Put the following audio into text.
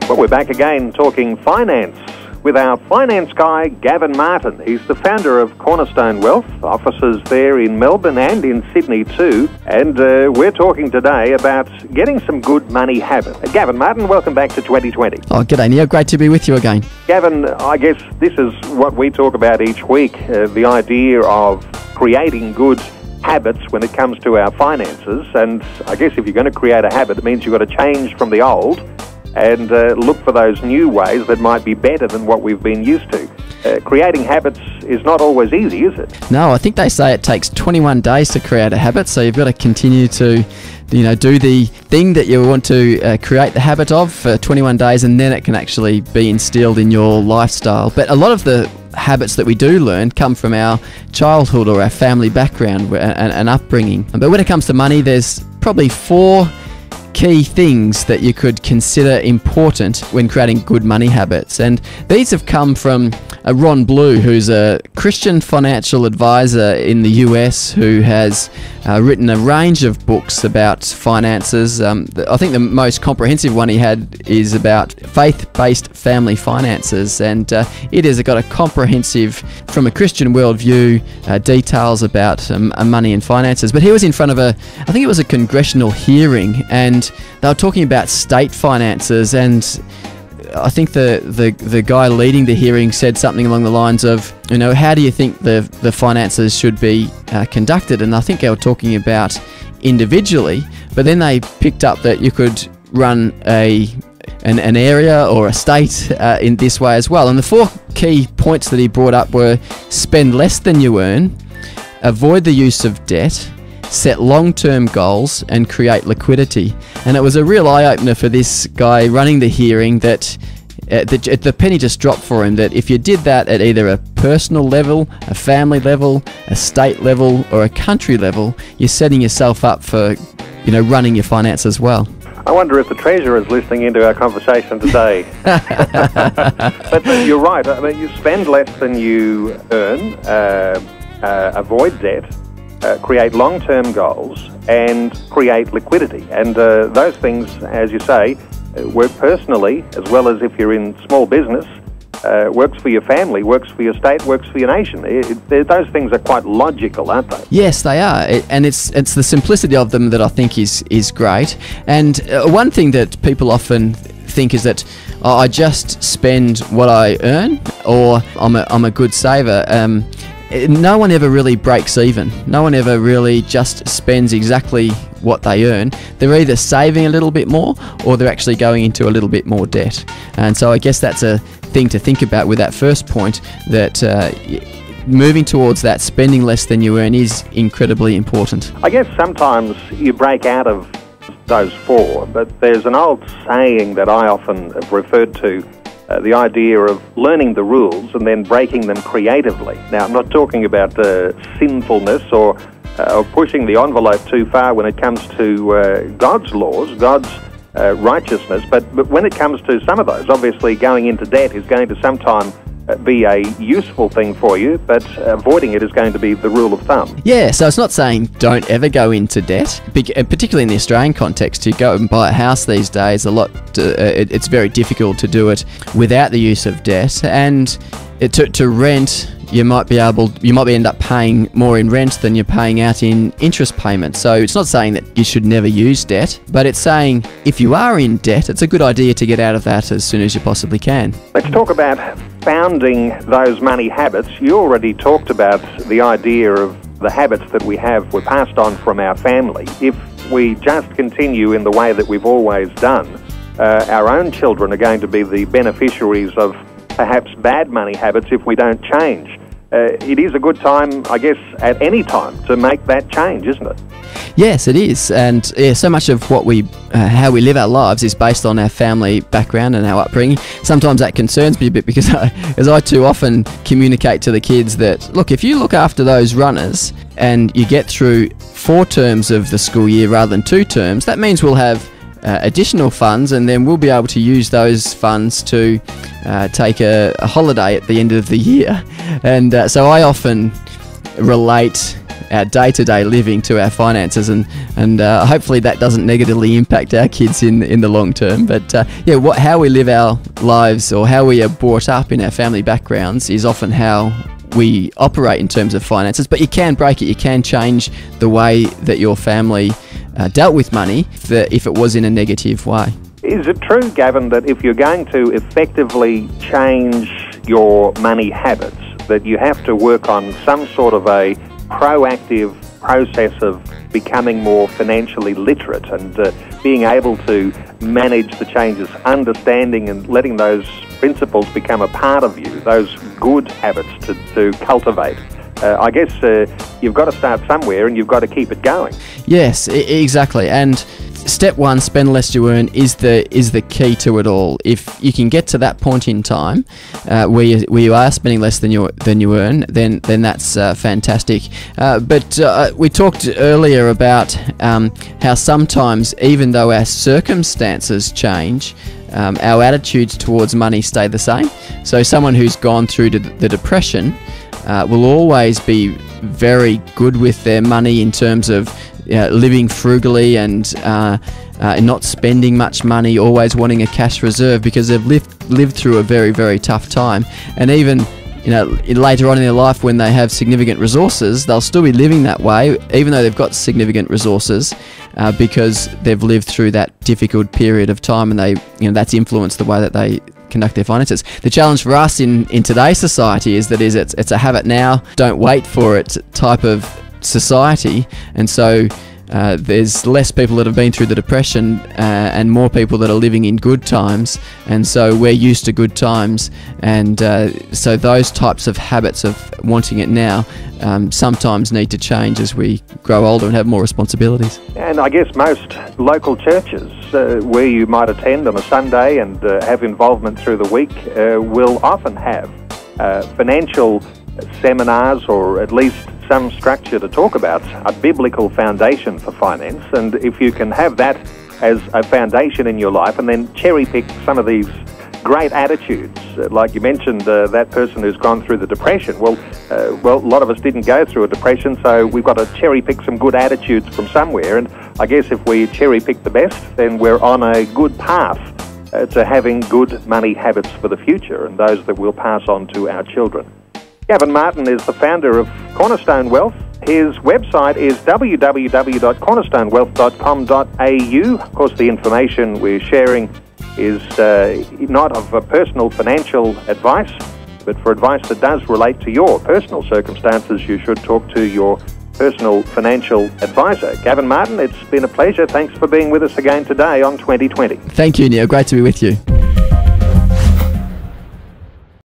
Well, we're back again talking finance with our finance guy, Gavin Martin. He's the founder of Cornerstone Wealth, offices there in Melbourne and in Sydney too. And we're talking today about getting some good money habits. Gavin Martin, welcome back to 2020. Oh, g'day Neil, great to be with you again. Gavin, I guess this is what we talk about each week, the idea of creating good habits when it comes to our finances. And I guess if you're going to create a habit, it means you've got to change from the old and look for those new ways that might be better than what we've been used to. Creating habits is not always easy, is it? No, I think they say it takes 21 days to create a habit, so you've got to continue to do the thing that you want to create the habit of for 21 days, and then it can actually be instilled in your lifestyle. But a lot of the habits that we do learn come from our childhood or our family background and upbringing. But when it comes to money, there's probably 4 key things that you could consider important when creating good money habits. And these have come from Ron Blue, who's a Christian financial advisor in the US who has written a range of books about finances. I think the most comprehensive one he had is about faith-based family finances, and it has got a comprehensive, from a Christian worldview, details about money and finances. But he was in front of I think it was a congressional hearing, and they were talking about state finances, and I think the guy leading the hearing said something along the lines of, how do you think the finances should be conducted? And I think they were talking about individually, but then they picked up that you could run an area or a state in this way as well. And the 4 key points that he brought up were: spend less than you earn, avoid the use of debt, set long-term goals, and create liquidity. And it was a real eye-opener for this guy running the hearing that the penny just dropped for him, that if you did that at either a personal level, a family level, a state level, or a country level, you're setting yourself up for running your finances well. I wonder if the Treasurer is listening into our conversation today. But you're right. I mean, you spend less than you earn, avoid debt, create long-term goals, and create liquidity. And those things, as you say, work personally as well as if you're in small business, works for your family, works for your state, works for your nation. Those things are quite logical, aren't they? Yes, they are. And it's the simplicity of them that I think is great. And one thing that people often think is that I just spend what I earn, or I'm a good saver. No one ever really breaks even. No one ever really just spends exactly what they earn. They're either saving a little bit more, or they're actually going into a little bit more debt. And so I guess that's a thing to think about with that first point, that moving towards that spending less than you earn is incredibly important. I guess sometimes you break out of those 4, but there's an old saying that I often have referred to, the idea of learning the rules and then breaking them creatively. Now, I'm not talking about sinfulness or pushing the envelope too far when it comes to God's laws, God's righteousness, but when it comes to some of those, obviously going into debt is going to sometime be a useful thing for you, but avoiding it is going to be the rule of thumb. Yeah, so it's not saying don't ever go into debt, particularly in the Australian context. To go and buy a house these days, it's very difficult to do it without the use of debt, and to rent, you might end up paying more in rent than you're paying out in interest payments. So it's not saying that you should never use debt, but it's saying if you are in debt, it's a good idea to get out of that as soon as you possibly can. Let's talk about founding those money habits. You already talked about the idea of the habits that we have were passed on from our family. If we just continue in the way that we've always done, our own children are going to be the beneficiaries of perhaps bad money habits if we don't change. It is a good time, I guess, at any time to make that change, isn't it? Yes, it is. And so much of what how we live our lives is based on our family background and our upbringing. Sometimes that concerns me a bit because as I too often communicate to the kids that, look, if you look after those runners and you get through 4 terms of the school year rather than 2 terms, that means we'll have additional funds, and then we'll be able to use those funds to take a holiday at the end of the year. And so I often relate our day-to-day living to our finances, and hopefully that doesn't negatively impact our kids in the long term. But how we live our lives, or how we are brought up in our family backgrounds, is often how we operate in terms of finances. But you can break it. You can change the way that your family dealt with money if it was in a negative way. Is it true, Gavin, that if you're going to effectively change your money habits, that you have to work on some sort of a proactive process of becoming more financially literate and being able to manage the changes, understanding and letting those principles become a part of you, those good habits to cultivate? I guess you've got to start somewhere and you've got to keep it going. Yes, exactly. And step one, spend less you earn, is the key to it all. If you can get to that point in time where you are spending less than you earn, then that's fantastic. But we talked earlier about how sometimes, even though our circumstances change, our attitudes towards money stay the same. So someone who's gone through the depression will always be very good with their money in terms of living frugally and not spending much money, always wanting a cash reserve, because they've lived through a very, very tough time. And even later on in their life, when they have significant resources, they'll still be living that way, even though they've got significant resources, because they've lived through that difficult period of time, and that's influenced the way that they conduct their finances. The challenge for us in today's society is it's a have it now, don't wait for it type of society, and so there's less people that have been through the depression and more people that are living in good times, and so we're used to good times, and so those types of habits of wanting it now sometimes need to change as we grow older and have more responsibilities. And I guess most local churches where you might attend on a Sunday and have involvement through the week will often have financial seminars, or at least some structure to talk about a biblical foundation for finance. And if you can have that as a foundation in your life and then cherry pick some of these great attitudes, like you mentioned, that person who's gone through the depression. Well, a lot of us didn't go through a depression, so we've got to cherry pick some good attitudes from somewhere. And I guess if we cherry pick the best, then we're on a good path to having good money habits for the future, and those that we'll pass on to our children. Gavin Martin is the founder of Cornerstone Wealth. His website is www.cornerstonewealth.com.au. Of course, the information we're sharing is not of a personal financial advice, but for advice that does relate to your personal circumstances, you should talk to your personal financial advisor. Gavin Martin, it's been a pleasure. Thanks for being with us again today on 2020. Thank you, Neil. Great to be with you.